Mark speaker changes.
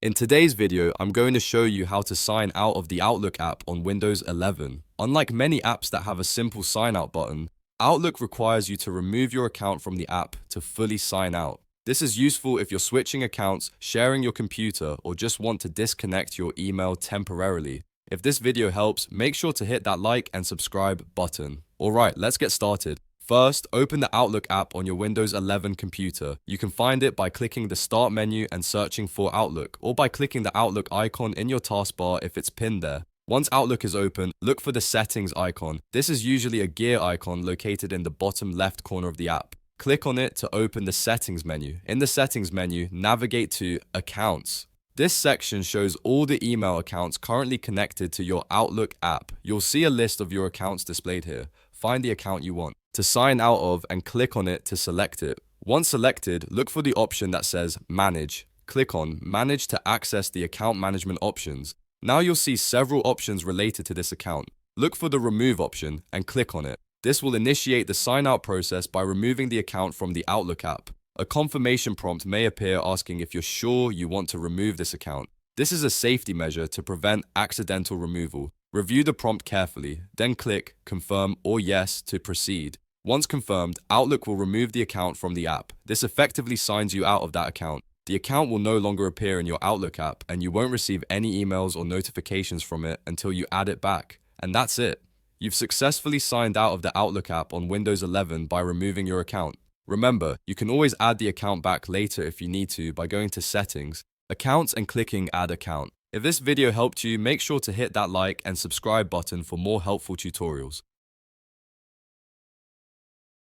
Speaker 1: In today's video, I'm going to show you how to sign out of the Outlook app on Windows 11. Unlike many apps that have a simple sign out button, Outlook requires you to remove your account from the app to fully sign out. This is useful if you're switching accounts, sharing your computer, or just want to disconnect your email temporarily. If this video helps, make sure to hit that like and subscribe button. Alright, let's get started. First, open the Outlook app on your Windows 11 computer. You can find it by clicking the Start menu and searching for Outlook, or by clicking the Outlook icon in your taskbar if it's pinned there. Once Outlook is open, look for the Settings icon. This is usually a gear icon located in the bottom left corner of the app. Click on it to open the Settings menu. In the Settings menu, navigate to Accounts. This section shows all the email accounts currently connected to your Outlook app. You'll see a list of your accounts displayed here. Find the account you want to sign out of and click on it to select it. Once selected, look for the option that says Manage. Click on Manage to access the account management options. Now you'll see several options related to this account. Look for the Remove option and click on it. This will initiate the sign out process by removing the account from the Outlook app. A confirmation prompt may appear asking if you're sure you want to remove this account. This is a safety measure to prevent accidental removal. Review the prompt carefully, then click Confirm or Yes to proceed. Once confirmed, Outlook will remove the account from the app. This effectively signs you out of that account. The account will no longer appear in your Outlook app, and you won't receive any emails or notifications from it until you add it back. And that's it. You've successfully signed out of the Outlook app on Windows 11 by removing your account. Remember, you can always add the account back later if you need to by going to Settings, Accounts, and clicking Add Account. If this video helped you, make sure to hit that like and subscribe button for more helpful tutorials.